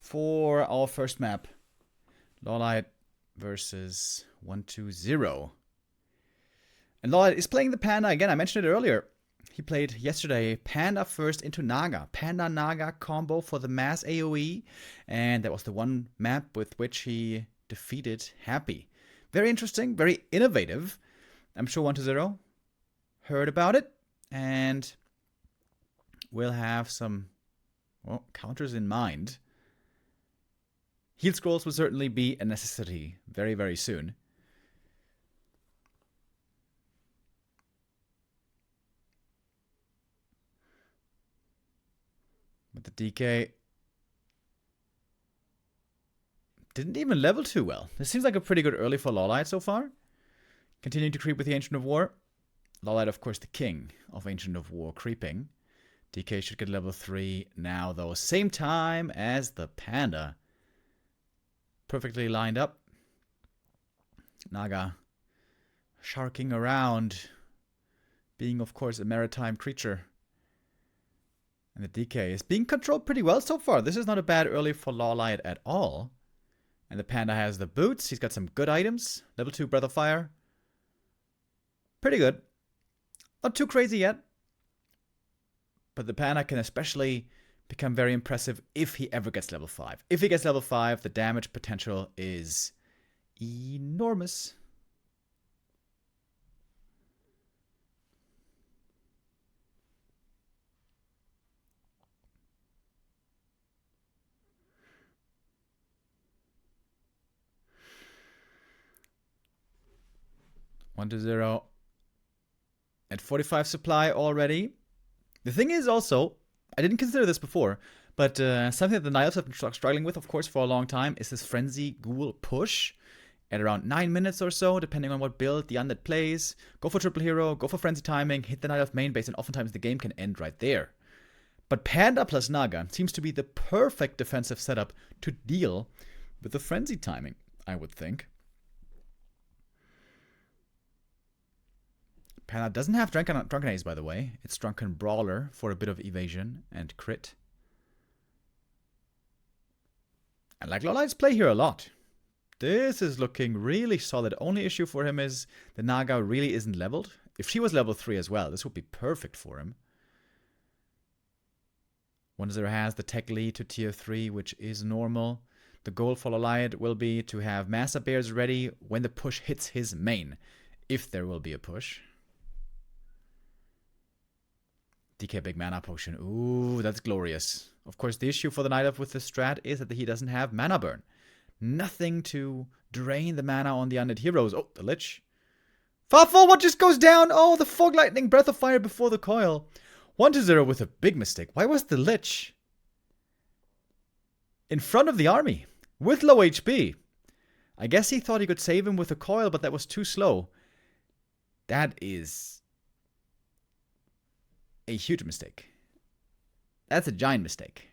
for our first map. LawLiet versus 120. And LawLiet is playing the Panda again. I mentioned it earlier. He played yesterday Panda first into Naga. Panda-Naga combo for the mass AoE. And that was the one map with which he defeated Happy. Very interesting, very innovative. I'm sure 120 heard about it. And we'll have some, well, counters in mind. Heal scrolls will certainly be a necessity very, very soon. But the DK didn't even level too well. This seems like a pretty good early for LawLiet so far. Continuing to creep with the Ancient of War. LawLiet, of course, the king of Ancient of War creeping. DK should get level 3 now, though. Same time as the Panda. Perfectly lined up. Naga sharking around. Being, of course, a maritime creature. And the DK is being controlled pretty well so far. This is not a bad early for LawLiet at all. And the Panda has the boots. He's got some good items. Level 2 Breath of Fire. Pretty good. Not too crazy yet. But the Panda can especially become very impressive if he ever gets level 5. If he gets level 5, the damage potential is enormous. One to 0. At 45 supply already. The thing is also, I didn't consider this before, but something that the Niles have been struggling with, of course, for a long time, is this Frenzy Ghoul push at around 9 minutes or so, depending on what build the undead plays. Go for triple hero, go for Frenzy timing, hit the Night Elf main base, and oftentimes the game can end right there. But Panda plus Naga seems to be the perfect defensive setup to deal with the Frenzy timing, I would think. Panda doesn't have Drunken Haze, by the way. It's Drunken Brawler for a bit of evasion and crit. I like LawLiet's play here a lot. This is looking really solid. Only issue for him is the Naga really isn't leveled. If she was level 3 as well, this would be perfect for him. 1-0 has the tech lead to tier 3, which is normal. The goal for LawLiet will be to have Massa Bears ready when the push hits his main. If there will be a push. DK Big Mana Potion. Ooh, that's glorious. Of course, the issue for the Night Elf with the strat is that he doesn't have Mana Burn. Nothing to drain the mana on the undead heroes. Oh, the Lich. Farfall, what just goes down? Oh, the Fog Lightning Breath of Fire before the coil. 1-0 with a big mistake. Why was the Lich in front of the army with low HP? I guess he thought he could save him with a coil, but that was too slow. That is a huge mistake. That's a giant mistake.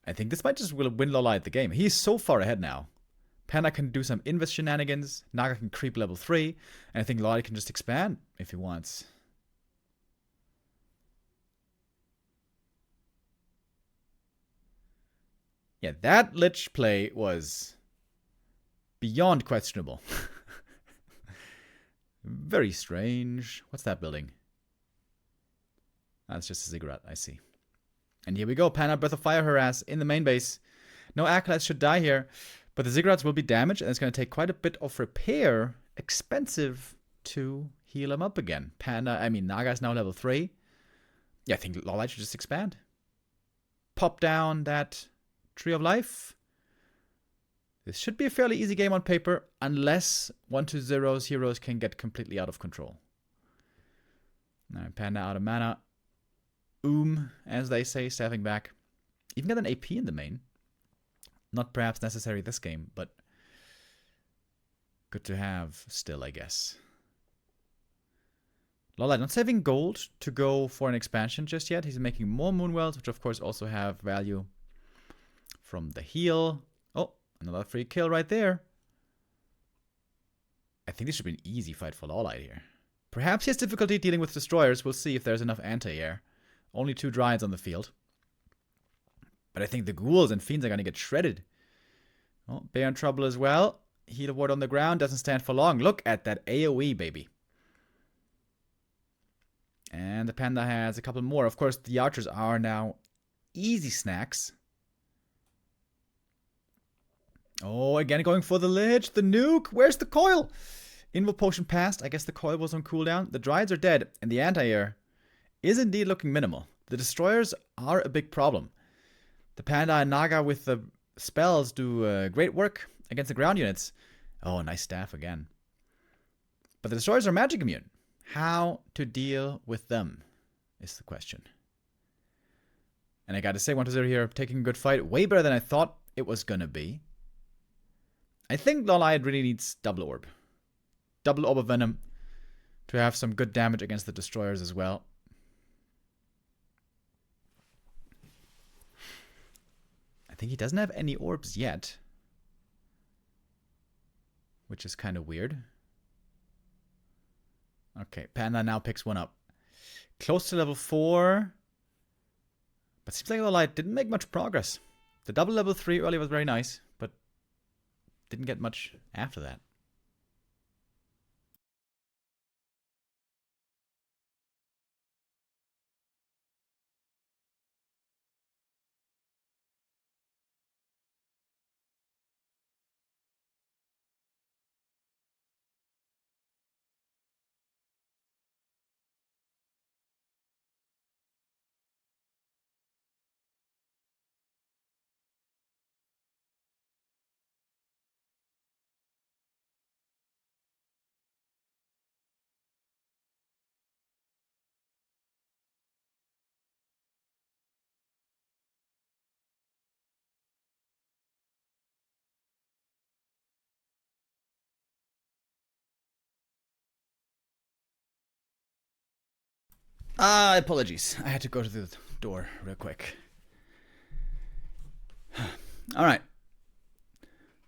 I think this might just win LawLiet the game. He's so far ahead now. Panda can do some invest shenanigans. Naga can creep level 3. And I think LawLiet can just expand if he wants. Yeah, that Lich play was beyond questionable. Very strange. What's that building? That's just a ziggurat, I see. And here we go. Panda Breath of Fire harass in the main base. No acolytes should die here. But the ziggurats will be damaged, and it's going to take quite a bit of repair. Expensive to heal him up again. Naga is now level 3. Yeah, I think LawLiet should just expand. Pop down that Tree of Life. This should be a fairly easy game on paper, unless 1-2-0's heroes can get completely out of control. Alright, Panda out of mana. As they say, staffing back. Even got an AP in the main. Not perhaps necessary this game, but good to have still, I guess. LawLiet not saving gold to go for an expansion just yet. He's making more Moonwells, which of course also have value from the heal. Oh, another free kill right there. I think this should be an easy fight for LawLiet here. Perhaps he has difficulty dealing with destroyers. We'll see if there's enough anti-air. Only 2 Dryads on the field. But I think the ghouls and fiends are going to get shredded. Oh, bear in trouble as well. Heal ward on the ground. Doesn't stand for long. Look at that AoE, baby. And the panda has a couple more. Of course, the archers are now easy snacks. Oh, again going for the lich. The nuke. Where's the coil? Invo potion passed. I guess the coil was on cooldown. The Dryads are dead. And the anti-air is indeed looking minimal. The destroyers are a big problem. The panda and naga with the spells do great work against the ground units. Oh, nice staff again. But the destroyers are magic immune. How to deal with them is the question. And I gotta say, 1-0 here, taking a good fight. Way better than I thought it was gonna be. I think LawLiet really needs double orb. Double orb of venom to have some good damage against the destroyers as well. I think he doesn't have any orbs yet, which is kind of weird. Okay, Panda now picks one up. Close to level 4. But seems like LawLiet didn't make much progress. The double level 3 earlier was very nice, but didn't get much after that. Apologies. I had to go to the door real quick. Alright.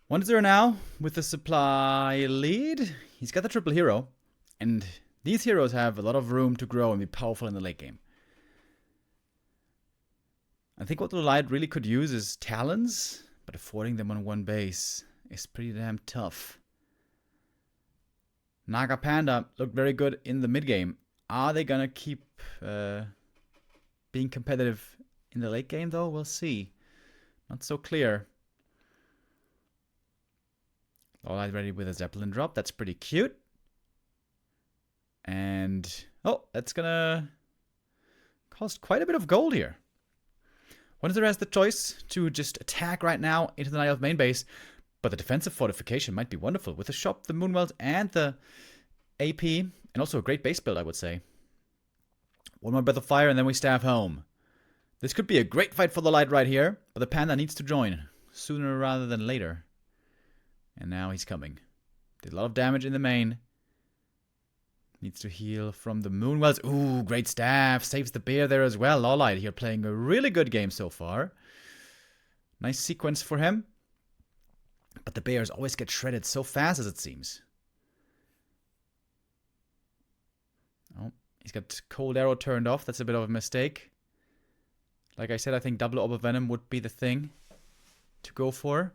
1-0 now with the supply lead. He's got the triple hero. And these heroes have a lot of room to grow and be powerful in the late game. I think what the LawLiet really could use is talons, but affording them on one base is pretty damn tough. Naga Panda looked very good in the mid game. Are they gonna keep being competitive in the late game though? We'll see. Not so clear. LawLiet ready with a Zeppelin drop. That's pretty cute. And oh, that's gonna cost quite a bit of gold here. 1-0 has the choice to just attack right now into the Night Elf main base, but the defensive fortification might be wonderful with the shop, the Moonwells, and the AP, and also a great base build, I would say. One more Breath of Fire, and then we staff home. This could be a great fight for the LawLiet right here, but the Panda needs to join sooner rather than later. And now he's coming. Did a lot of damage in the main. Needs to heal from the Moonwells. Ooh, great staff. Saves the bear there as well. LawLiet here playing a really good game so far. Nice sequence for him. But the bears always get shredded so fast as it seems. Oh, he's got Cold Arrow turned off. That's a bit of a mistake. Like I said, I think double Orb of Venom would be the thing to go for.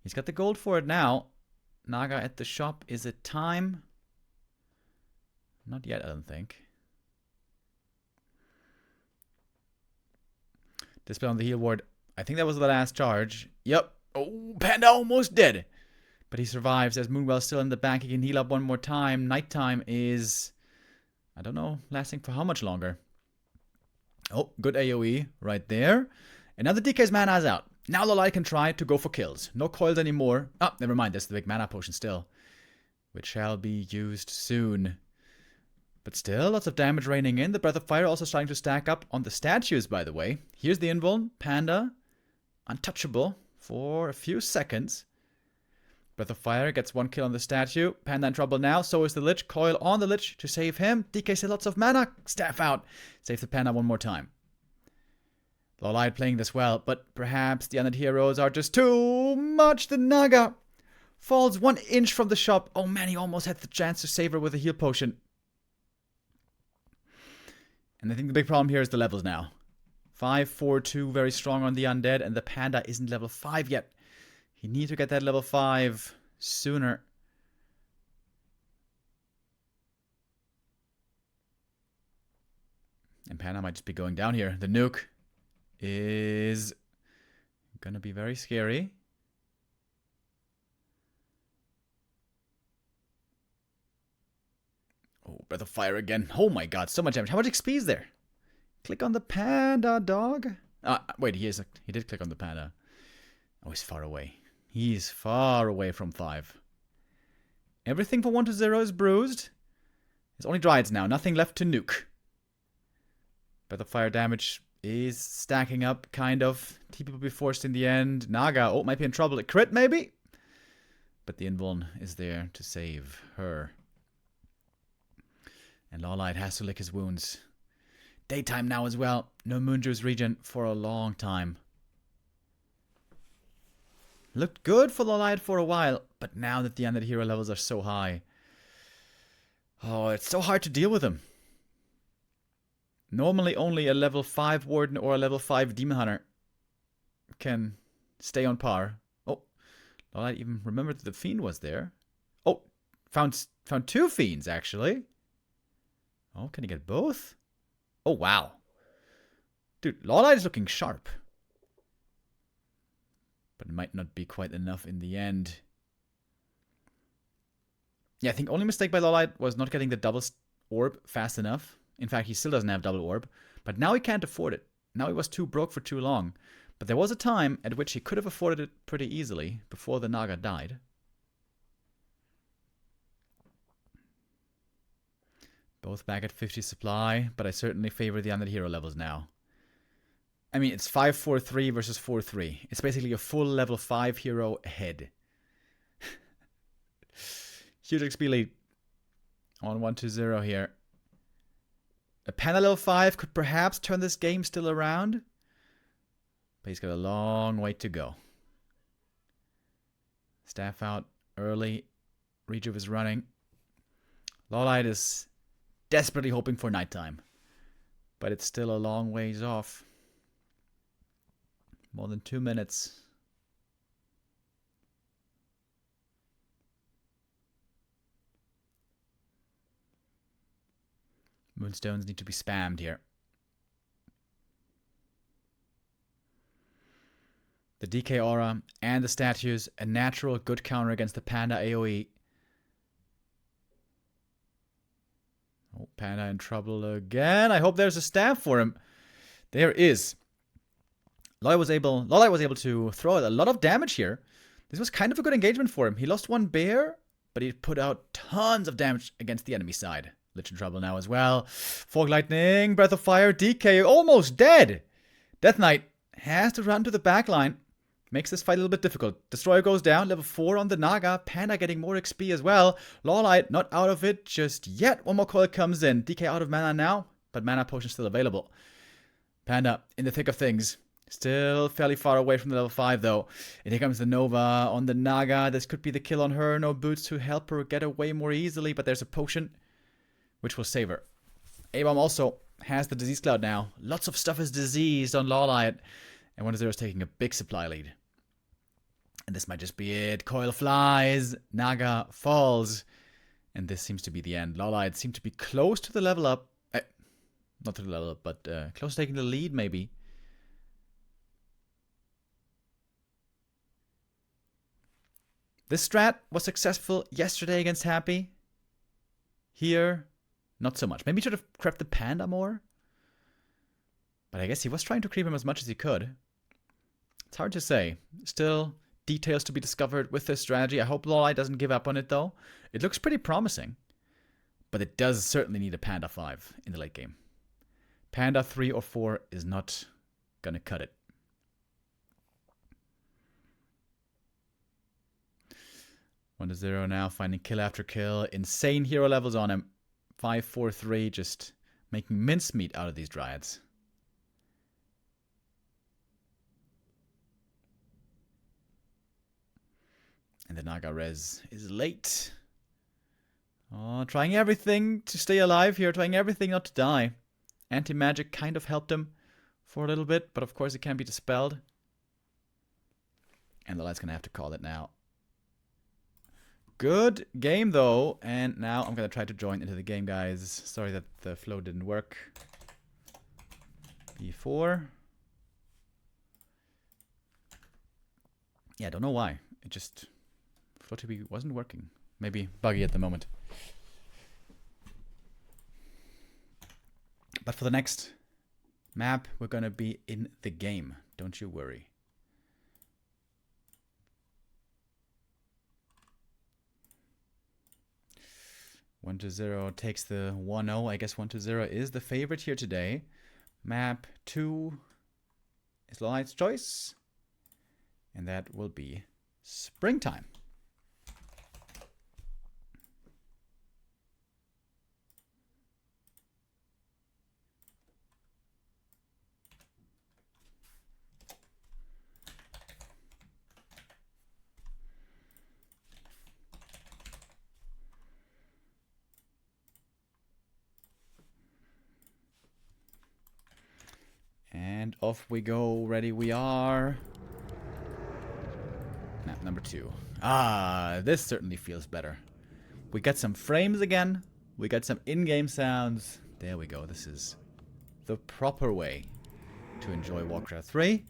He's got the gold for it now. Naga at the shop. Is it time? Not yet, I don't think. Display on the heal ward. I think that was the last charge. Yep. Oh, Panda almost dead. But he survives as Moonwell's still in the back. He can heal up one more time. Nighttime is, I don't know, lasting for how much longer. Oh, good AoE right there. And now the DK's mana is out. Now LawLiet can try to go for kills. No coils anymore. Oh, never mind. There's the big mana potion still, which shall be used soon. But still, lots of damage raining in. The Breath of Fire also starting to stack up on the statues, by the way. Here's the invuln. Panda, untouchable for a few seconds. Breath of Fire gets one kill on the statue. Panda in trouble now. So is the Lich. Coil on the Lich to save him. DK still lots of mana. Staff out. Save the Panda one more time. LawLiet playing this well, but perhaps the undead heroes are just too much. The Naga falls 1 inch from the shop. Oh man, he almost had the chance to save her with a heal potion. And I think the big problem here is the levels now. 5-4-2, very strong on the undead, and the panda isn't level 5 yet. He needs to get that level 5 sooner. And panda might just be going down here. The nuke is gonna be very scary. Oh, Breath of Fire again. Oh my god, so much damage. How much XP is there? Click on the panda, dog. Wait, he did click on the panda. Oh, he's far away. He's far away from 5. Everything for 1-0 is bruised. It's only Dryads now. Nothing left to nuke. Breath of Fire damage is stacking up, kind of. TP will be forced in the end. Naga, oh, might be in trouble. A crit, maybe? But the Invuln is there to save her. And LawLiet has to lick his wounds. Daytime now as well. No Moonjuice regen for a long time. Looked good for LawLiet for a while, but now that the undead hero levels are so high, oh, it's so hard to deal with them. Normally only a level 5 Warden or a level 5 Demon Hunter can stay on par. Oh, LawLiet even remembered that the Fiend was there. Oh, found 2 Fiends actually. Oh, can he get both? Oh, wow. Dude, LawLiet is looking sharp. But it might not be quite enough in the end. Yeah, I think only mistake by LawLiet was not getting the double orb fast enough. In fact, he still doesn't have double orb. But now he can't afford it. Now he was too broke for too long. But there was a time at which he could have afforded it pretty easily before the Naga died. Both back at 50 supply, but I certainly favor the undead hero levels now. I mean, it's 5-4-3 versus 4-3. It's basically a full level 5 hero ahead. Huge XP lead on 1-0 here. A panda level 5 could perhaps turn this game still around, but he's got a long way to go. Staff out early. Rejuve is running. LawLiet is desperately hoping for nighttime, but it's still a long ways off. More than 2 minutes. Moonstones need to be spammed here. The DK aura and the statues, a natural good counter against the panda AoE. Oh, panda in trouble again. I hope there's a staff for him. There is. LawLiet was able to throw a lot of damage here. This was kind of a good engagement for him. He lost 1 bear, but he put out tons of damage against the enemy side. Lich in trouble now as well. Fog Lightning, Breath of Fire, DK, almost dead. Death Knight has to run to the back line. Makes this fight a little bit difficult. Destroyer goes down, level 4 on the Naga. Panda getting more XP as well. LawLiet not out of it just yet. One more coil comes in. DK out of mana now, but mana potion still available. Panda in the thick of things. Still fairly far away from the level 5 though. And here comes the Nova on the Naga. This could be the kill on her. No boots to help her get away more easily, but there's a potion which will save her. A-Bomb also has the disease cloud now. Lots of stuff is diseased on LawLiet. And 1-0 is taking a big supply lead. And this might just be it. Coil flies. Naga falls. And this seems to be the end. LawLiet seemed to be close to the level up. Not to the level up, but close to taking the lead maybe. This strat was successful yesterday against Happy. Here, not so much. Maybe he should have crept the panda more. But I guess he was trying to creep him as much as he could. It's hard to say. Still, details to be discovered with this strategy. I hope LawLiet doesn't give up on it, though. It looks pretty promising. But it does certainly need a Panda 5 in the late game. Panda 3 or 4 is not going to cut it. 1-0 now, finding kill after kill. Insane hero levels on him. 5-4-3, just making mincemeat out of these Dryads. And the Naga res is late. Oh, trying everything to stay alive here. Trying everything not to die. Anti-magic kind of helped him for a little bit, but of course it can be dispelled. And LawLiet's gonna have to call it now. Good game though, and now I'm gonna try to join into the game, guys. Sorry that the flow didn't work before. Yeah, I don't know why. It just Flow TV wasn't working. Maybe buggy at the moment. But for the next map, we're gonna be in the game. Don't you worry. One to 0 takes the 1-0. I guess 1 to 0 is the favorite here today. Map 2 is LawLiet's choice. And that will be Springtime. And off we go. Ready we are. Map number 2. Ah, this certainly feels better. We got some frames again. We got some in-game sounds. There we go. This is the proper way to enjoy Warcraft 3.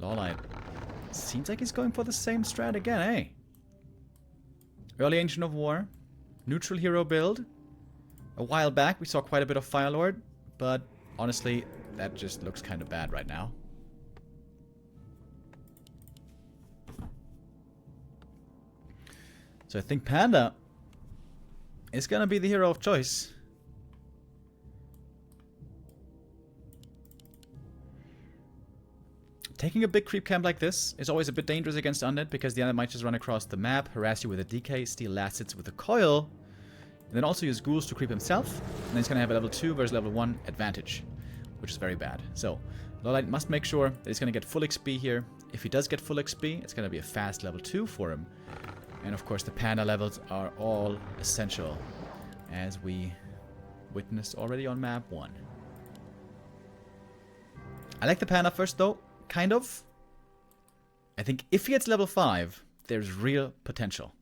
LawLiet seems like he's going for the same strat again, eh? Early Ancient of War. Neutral hero build. A while back we saw quite a bit of Firelord, but honestly, that just looks kind of bad right now. So I think Panda is going to be the hero of choice. Taking a big creep camp like this is always a bit dangerous against Undead, because the Undead might just run across the map, harass you with a DK, steal last hits with a coil, and then also use ghouls to creep himself, and then he's going to have a level 2 versus level 1 advantage, which is very bad. So LawLiet must make sure that he's going to get full XP here. If he does get full XP, it's going to be a fast level 2 for him. And of course the Panda levels are all essential, as we witnessed already on map 1. I like the Panda first though, kind of. I think if he gets level 5, there's real potential.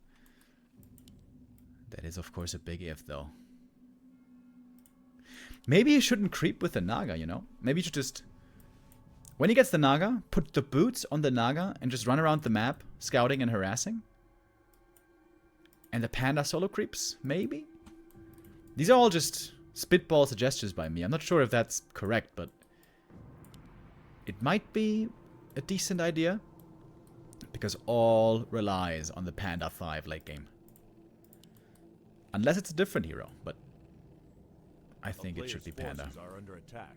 That is of course a big if though. Maybe he shouldn't creep with the Naga, you know? Maybe he should just, when he gets the Naga, put the boots on the Naga and just run around the map, scouting and harassing. And the Panda solo creeps, maybe? These are all just spitball suggestions by me. I'm not sure if that's correct, but it might be a decent idea, because all relies on the Panda 5 late game. Unless it's a different hero, but I think it should be Panda. Are under attack.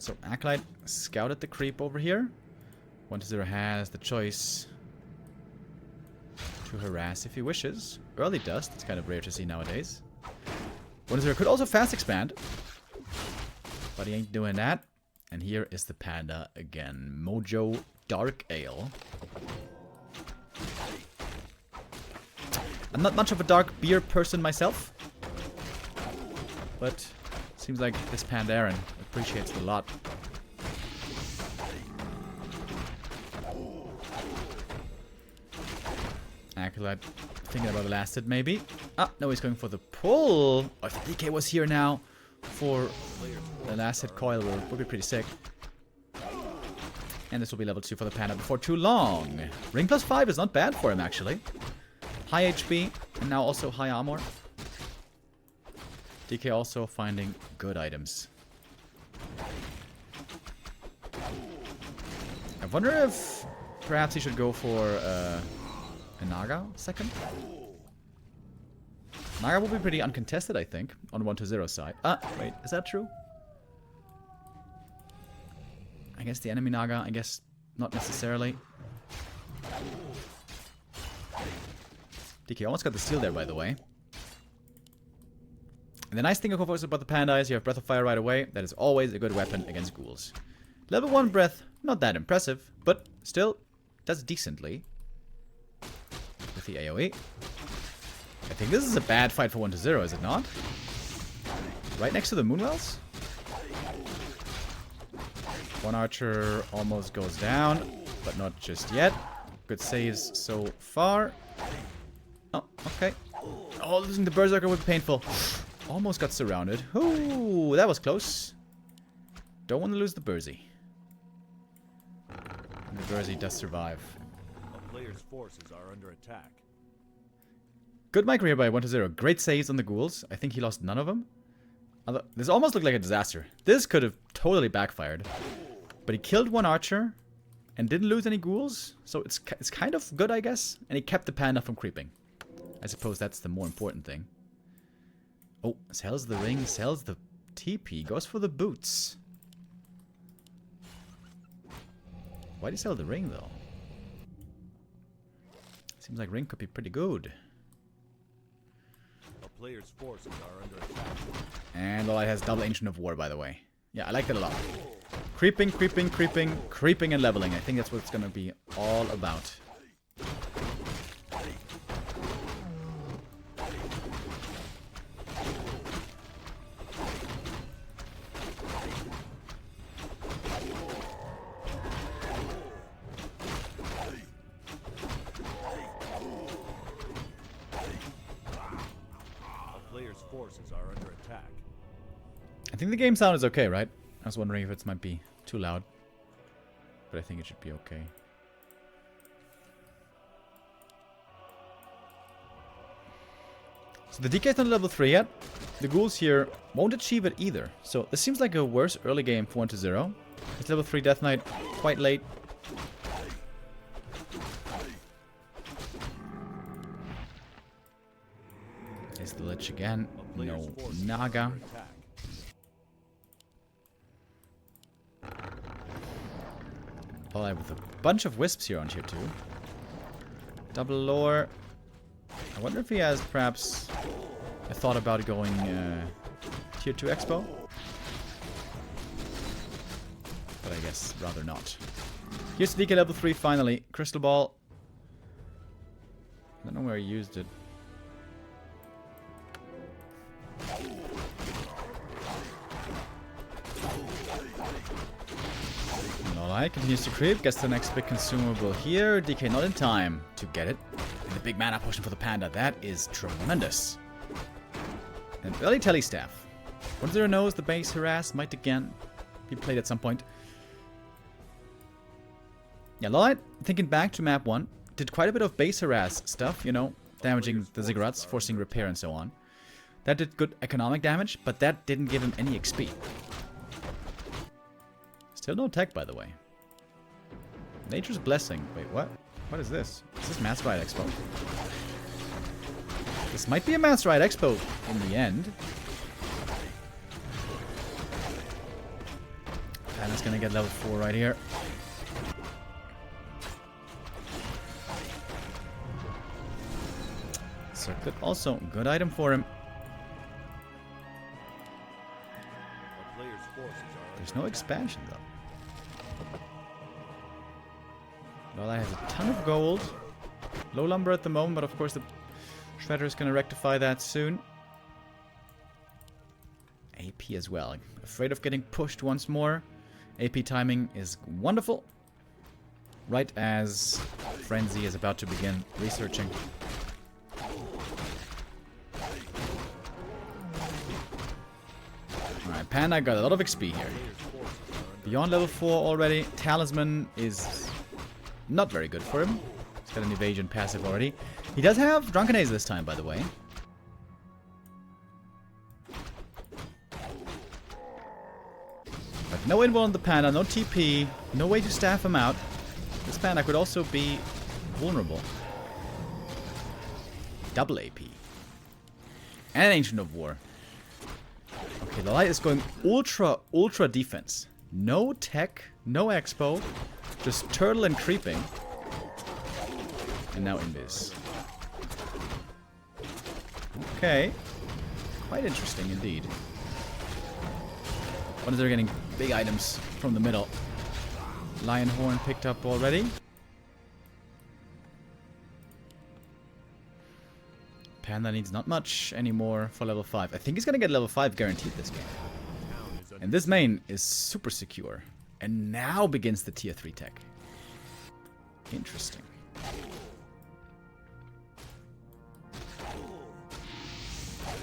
So Acolyte scouted the creep over here. 1 to 0 has the choice to harass if he wishes. Early dust, it's kind of rare to see nowadays. 1 to 0 could also fast expand, but he ain't doing that. And here is the Panda again. Mojo Dark Ale. I'm not much of a dark beer person myself, but seems like this Pandaren appreciates it a lot. Acolyte thinking about the last hit maybe. Ah, no, he's going for the pull. Oh, if the DK was here now for the last hit coil, would be pretty sick. And this will be level 2 for the Panda before too long. Ring plus 5 is not bad for him actually. High HP and now also high armor. DK also finding good items. I wonder if perhaps he should go for a Naga second. Naga will be pretty uncontested, I think, on 1 to 0 side. Ah, wait, is that true? I guess the enemy Naga, I guess not necessarily. DK almost got the steal there, by the way. And the nice thing, of course, about the Panda is you have Breath of Fire right away. That is always a good weapon against ghouls. Level 1 Breath, not that impressive, but still does decently with the AoE. I think this is a bad fight for 1 to 0, is it not? Right next to the Moonwells? One archer almost goes down, but not just yet. Good saves so far. Oh, okay. Oh, losing the Berserker would be painful. Almost got surrounded. Ooh, that was close. Don't want to lose the Burzy. And the Burzy does survive. A player's forces are under attack. Good micro here by 1-0. Great saves on the ghouls. I think he lost none of them. This almost looked like a disaster. This could have totally backfired. But he killed one archer and didn't lose any ghouls. So it's kind of good, I guess. And he kept the panda from creeping. I suppose that's the more important thing. Oh, sells the ring, sells the TP. Goes for the boots. Why'd he sell the ring, though? Seems like ring could be pretty good. A player's forces are under attack. And LawLiet has double Ancient of War, by the way. Yeah, I like that a lot. Creeping, creeping, creeping, creeping, and leveling. I think that's what it's going to be all about. Forces are under attack. I think the game sound is okay, right? I was wondering if it might be too loud. But I think it should be okay. So the DK is not level 3 yet. The ghouls here won't achieve it either. So this seems like a worse early game for 1-0. It's level 3 Death Knight quite late. There's the Lich again. No Naga. LawLiet with a bunch of wisps here on tier 2. Double lore. I wonder if he has perhaps a thought about going tier 2 expo. But I guess rather not. Here's DK level 3 finally. Crystal Ball. I don't know where he used it. LawLiet continues to creep, gets the next big consumable here. DK not in time to get it. And the big mana potion for the panda, that is tremendous. And early Telestaff. 1-0 knows the base harass might again be played at some point. Yeah, LawLiet, thinking back to map 1, did quite a bit of base harass stuff, you know, damaging the ziggurats, forcing repair and so on. That did good economic damage, but that didn't give him any XP. Still no tech, by the way. Nature's Blessing. Wait, what? What is this? Is this Mass Ride Expo? This might be a Mass Ride Expo in the end. And it's gonna get level 4 right here. Circlet also, good item for him. There's no expansion though. LawLiet has a ton of gold. Low lumber at the moment, but of course the Shredder is going to rectify that soon. AP as well. Afraid of getting pushed once more. AP timing is wonderful. Right as Frenzy is about to begin researching. Alright, Panda got a lot of XP here. Beyond level 4 already. Talisman is not very good for him. He's got an evasion passive already. He does have Drunken Haze this time, by the way. But no invul on the Panda, no TP, no way to staff him out. This Panda could also be vulnerable. Double AP. And an Ancient of War. Okay, LawLiet is going ultra defense. No tech, no expo, just turtle and creeping. And now Invis. Okay. Quite interesting indeed. What is they're getting big items from the middle. Lion Horn picked up already. Panda needs not much anymore for level 5. I think he's gonna get level 5 guaranteed this game. And this main is super secure. And now begins the tier 3 tech. Interesting.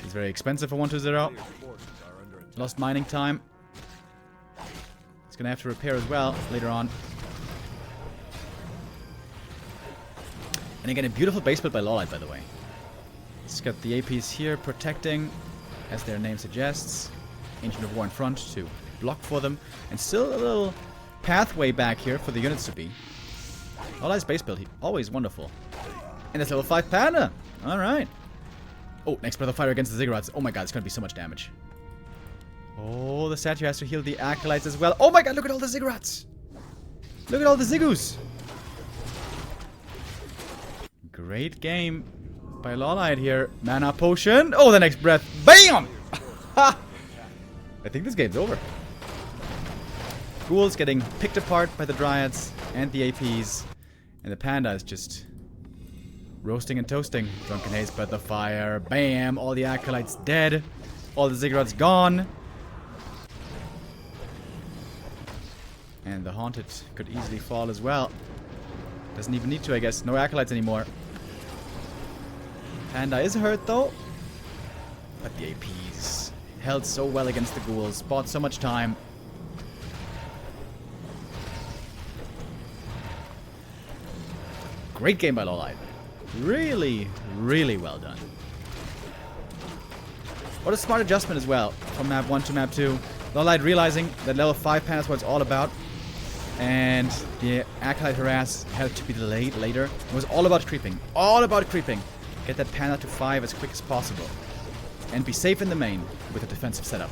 It's very expensive for 120. Player's forces are under attack. Lost mining time. It's gonna have to repair as well later on. And again, a beautiful base build by LawLiet, by the way. It's got the APs here protecting, as their name suggests. Ancient of War in front to block for them. And still a little pathway back here for the units to be. LawLiet's base build, always wonderful. And it's level 5 Panda. Alright. Oh, next Breath of Fire against the Ziggurats. Oh my god, it's gonna be so much damage. Oh, the statue has to heal the Acolytes as well. Oh my god, look at all the Ziggurats! Look at all the Ziggus! Great game by LawLiet here. Mana potion. Oh, the next breath. BAM! Ha! I think this game's over. Ghouls getting picked apart by the Dryads and the APs. And the Panda is just roasting and toasting. Drunken Haze, Breath of Fire. Bam! All the Acolytes dead. All the Ziggurats gone. And the Haunted could easily fall as well. Doesn't even need to, I guess. No Acolytes anymore. Panda is hurt, though. But the APs held so well against the ghouls. Bought so much time. Great game by LawLiet. Really, really well done. What a smart adjustment as well. From map 1 to map 2. LawLiet realizing that level 5 Panda is what it's all about. And the Acolyte harass had to be delayed later. It was all about creeping. All about creeping. Get that Panda to 5 as quick as possible. And be safe in the main with a defensive setup.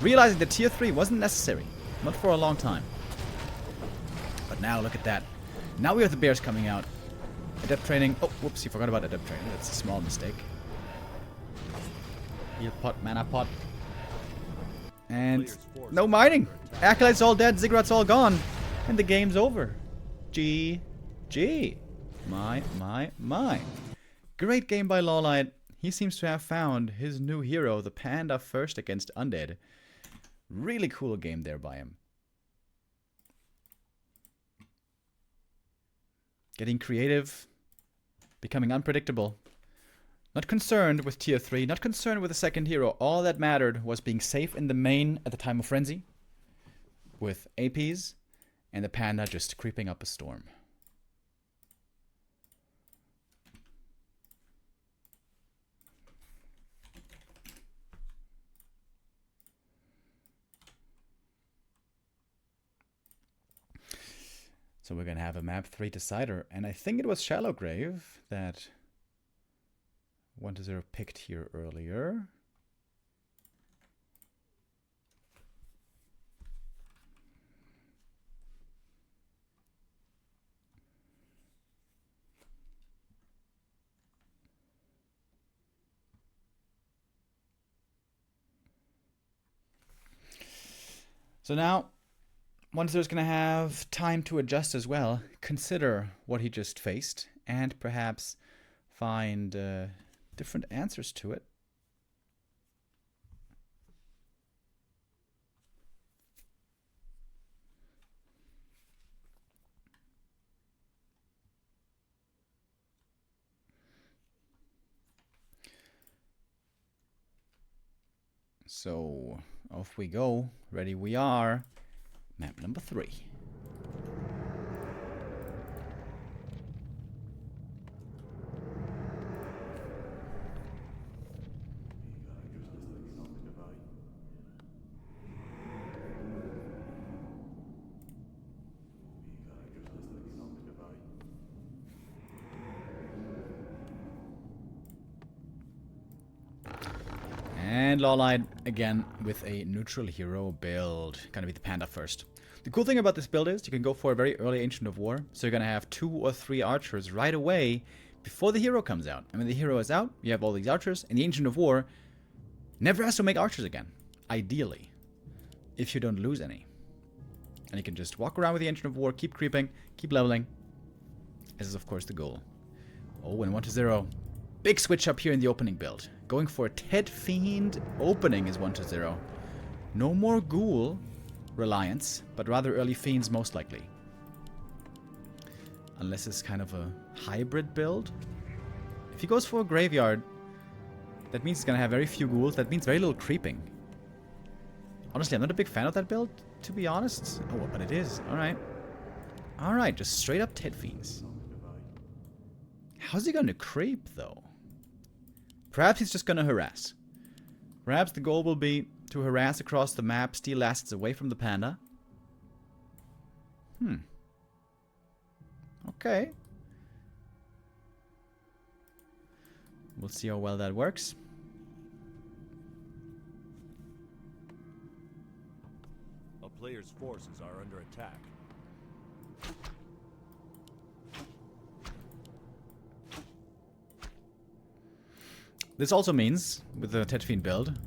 Realizing that tier 3 wasn't necessary. Not for a long time. But now look at that. Now we have the bears coming out. Adept training. Oh, whoops, you forgot about adept training. That's a small mistake. Heal pot, mana pot. And no mining. Acolyte's all dead, Ziggurats all gone. And the game's over. GG. My. Great game by LawLiet. He seems to have found his new hero, the Panda first against Undead. Really cool game there by him. Getting creative. Becoming unpredictable. Not concerned with tier 3. Not concerned with the second hero. All that mattered was being safe in the main at the time of frenzy. With APs. And the Panda just creeping up a storm. So we're going to have a map 3 decider. And I think it was Shallow Grave that 120 picked here earlier. So now 120 is going to have time to adjust as well, consider what he just faced, and perhaps find different answers to it. So, off we go. Ready we are. Map number 3. And LawLiet again with a neutral hero build. Gonna be the Panda first. The cool thing about this build is you can go for a very early Ancient of War. So you're gonna have 2 or 3 archers right away before the hero comes out. And when the hero is out, you have all these archers. And the Ancient of War never has to make archers again. Ideally. If you don't lose any. And you can just walk around with the Ancient of War, keep creeping, keep leveling. This is of course the goal. Oh, and 120. Big switch up here in the opening build. Going for a Ted Fiend opening is 120. No more Ghoul. reliance, but rather early fiends most likely. Unless it's kind of a hybrid build. If he goes for a graveyard, that means he's gonna have very few ghouls. That means very little creeping. Honestly, I'm not a big fan of that build, to be honest. Oh, but it is. Alright. Alright, just straight up Ted Fiends. How's he gonna creep, though? Perhaps he's just gonna harass. Perhaps the goal will be to harass across the map, steal assets away from the panda. Okay. We'll see how well that works. A player's forces are under attack. This also means, with the Ted Fiend build,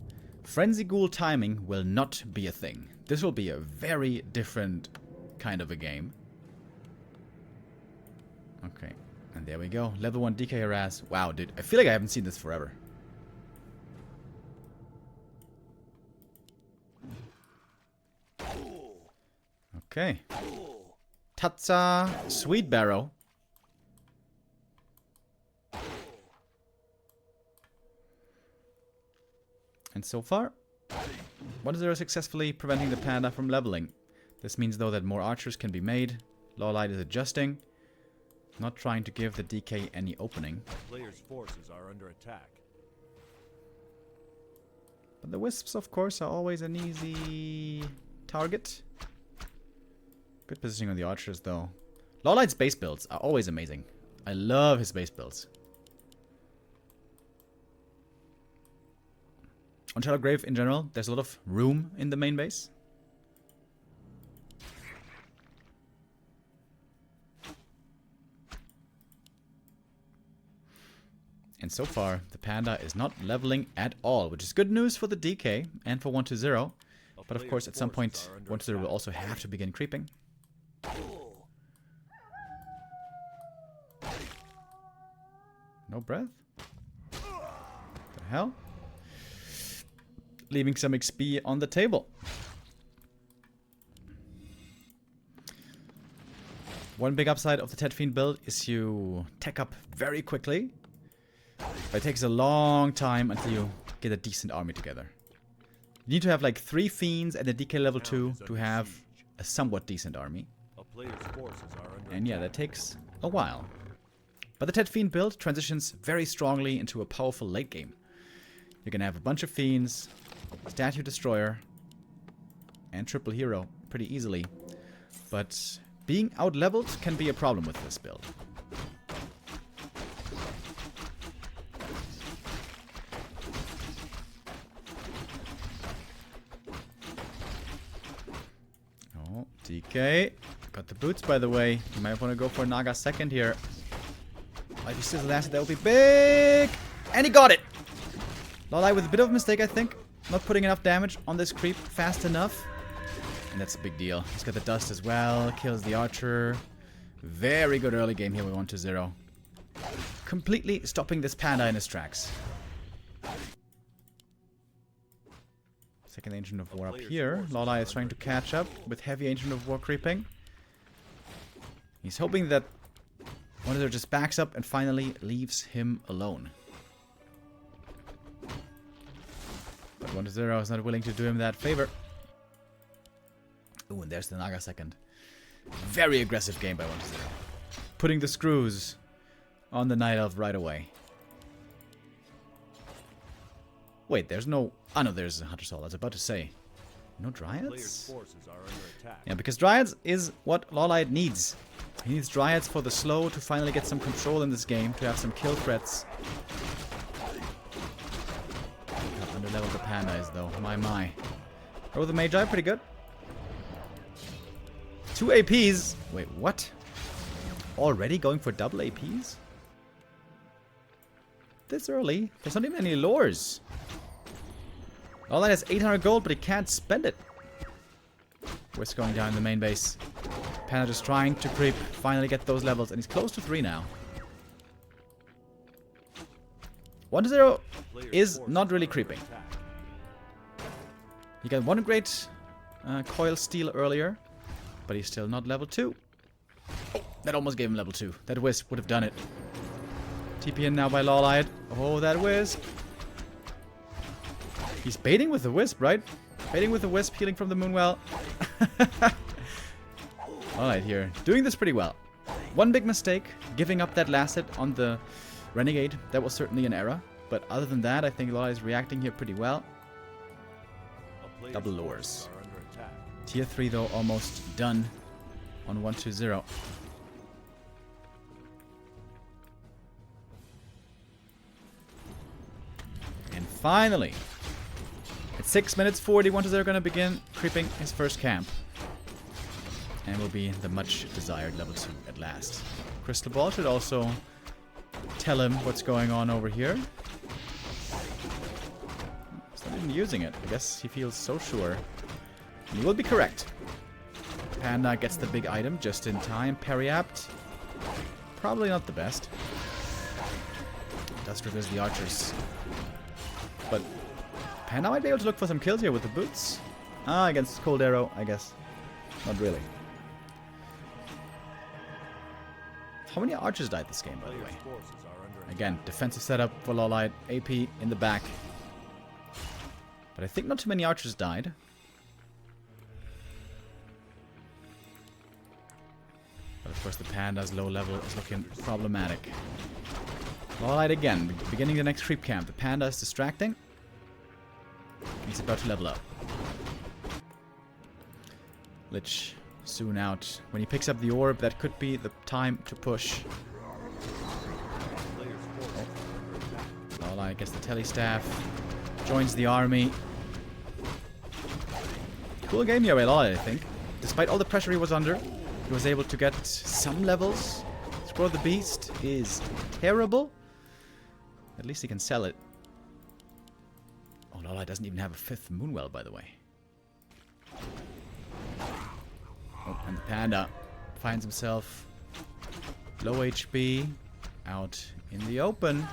Frenzy Ghoul timing will not be a thing. This will be a very different kind of a game. Okay, and there we go. Level 1 DK harass. Wow, dude, I feel like I haven't seen this forever. Okay. Tatsa Sweet Barrow. And so far, 1-0 successfully preventing the panda from leveling. This means, though, that more archers can be made. LawLiet is adjusting. Not trying to give the DK any opening. Player's forces are under attack. But the wisps, of course, are always an easy target. Good positioning on the archers, though. LawLiet's base builds are always amazing. I love his base builds. On Shadow Grave, in general, there's a lot of room in the main base. And so far, the panda is not leveling at all, which is good news for the DK and for 1-0. But of course, at some point, 1-0 will also have to begin creeping. No breath? The hell? Leaving some XP on the table. One big upside of the Ted Fiend build is you tech up very quickly. But it takes a long time until you get a decent army together. You need to have like 3 Fiends and a DK level 2 to have a somewhat decent army. And yeah, that takes a while. But the Ted Fiend build transitions very strongly into a powerful late game. You're gonna have a bunch of Fiends, Statue Destroyer, and Triple Hero pretty easily. But being out-leveled can be a problem with this build. Oh, DK. Got the boots, by the way. You might want to go for Naga second here. If he steals the last, that would be big! And he got it! LawLiet with a bit of a mistake, I think. Not putting enough damage on this creep fast enough. And that's a big deal. He's got the dust as well. Kills the archer. Very good early game here with 1-0. Completely stopping this panda in his tracks. Second Ancient of War up here. LawLiet is trying to catch up with heavy Ancient of War creeping. He's hoping that 1-0 just backs up and finally leaves him alone. But 1-0 is not willing to do him that favor. Ooh, and there's the Naga second. Very aggressive game by 1-0. Putting the screws on the Night Elf right away. Wait, there's no... Oh no, there's a Hunter Soul. I was about to say. No Dryads? Yeah, because Dryads is what LawLiet needs. He needs Dryads for the slow to finally get some control in this game, to have some kill threats. How underleveled the panda is, though. My. Oh, the Magi, pretty good. 2 APs. Wait, what? Already going for double APs? This early? There's not even any lures. LawLiet has 800 gold, but he can't spend it. Wisp going down in the main base. Panda just trying to creep, finally get those levels, and he's close to 3 now. 1-0 is not really creeping. He got 1 great Coil Steel earlier. But he's still not level 2. Oh, that almost gave him level 2. That Wisp would have done it. TP in now by LawLiet. Oh, that Wisp. He's baiting with the Wisp, right? Baiting with the Wisp, healing from the Moonwell. LawLiet here. Doing this pretty well. One big mistake, giving up that last hit on the Renegade. That was certainly an error. But other than that, I think LawLiet is reacting here pretty well. Double lures. Tier 3 though, almost done on 1-2-0. And finally, at 6 minutes 40, 1-0 going to begin creeping his first camp. And will be the much desired level 2 at last. Crystal Ball should also tell him what's going on over here. He's not even using it. I guess he feels so sure. And he will be correct. Panda gets the big item just in time. Periapt. Probably not the best. Does reverse the archers. But Panda might be able to look for some kills here with the boots. Against Cold Arrow, I guess. Not really. How many archers died this game, by the way? Again, defensive setup for LawLiet. AP in the back. But I think not too many archers died. But of course the Panda's low level is looking problematic. LawLiet again, beginning the next creep camp. The Panda is distracting. He's about to level up. Lich soon out. When he picks up the orb, that could be the time to push. Oh. LawLiet gets the telestaff. Joins the army. Cool game here by LawLiet, I think. Despite all the pressure he was under, he was able to get some levels. Scroll of the Beast is terrible. At least he can sell it. Oh, LawLiet doesn't even have a 5th Moonwell, by the way. Oh, and the Panda finds himself low HP out in the open.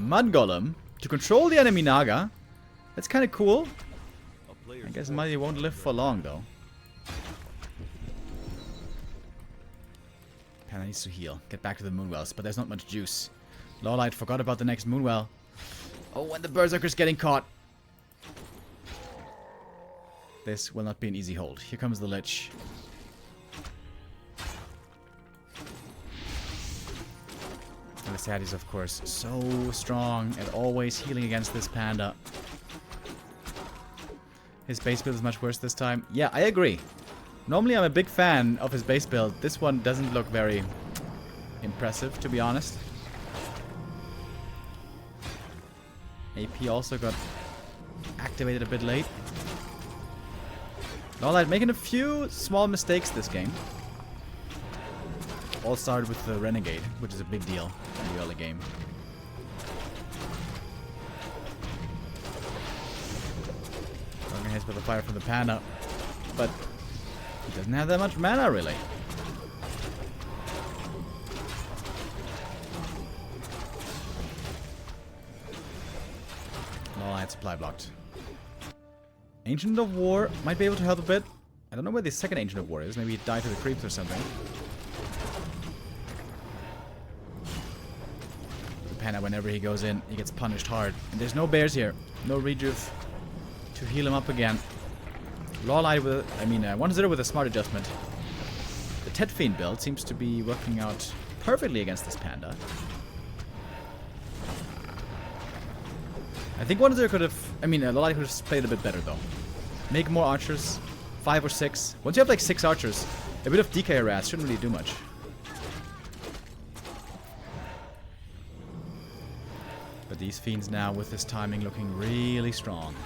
Mud Golem to control the enemy Naga. That's kind of cool. I guess Muddy won't live for long, though. Panda needs to heal. Get back to the Moonwells, but there's not much juice. LawLiet forgot about the next Moonwell. Oh, and the Berserker's getting caught. This will not be an easy hold. Here comes the Lich. And the Sad is, of course, so strong and always healing against this Panda. His base build is much worse this time. Yeah, I agree. Normally I'm a big fan of his base build. This one doesn't look very impressive, to be honest. AP also got activated a bit late. LawLiet making a few small mistakes this game. All started with the Renegade, which is a big deal in the early game. Organized by the fire from the Panda, but he doesn't have that much mana, really. LawLiet supply blocked. Ancient of War might be able to help a bit. I don't know where the second Ancient of War is. Maybe he died to the creeps or something. The Panda, whenever he goes in, he gets punished hard. And there's no bears here. No rejuve to heal him up again. LawLiet with, 1-0 with a smart adjustment. The Tet Fiend build seems to be working out perfectly against this Panda. I think 1-0 could have, LawLiet could have played a bit better though. Make more archers, 5 or 6. Once you have like 6 archers, a bit of DK harass shouldn't really do much. But these fiends now with this timing looking really strong.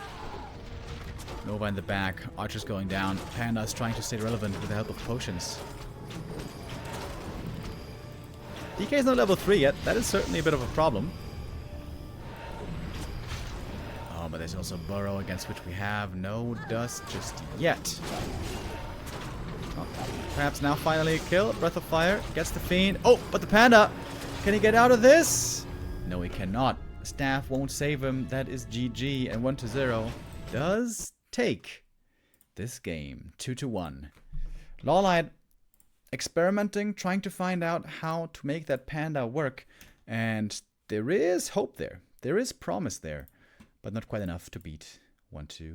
Nova in the back, archers going down. Panda is trying to stay relevant with the help of potions. DK is not level 3 yet. That is certainly a bit of a problem. Oh, but there's also Burrow against which we have no dust just yet. Oh, perhaps now finally a kill. Breath of Fire gets the Fiend. Oh, but the Panda! Can he get out of this? No, he cannot. staff won't save him. That is GG, and 1-0 does take this game 2-1. LawLiet experimenting, trying to find out how to make that panda work, and there is hope there. There is promise there, but not quite enough to beat 1-2.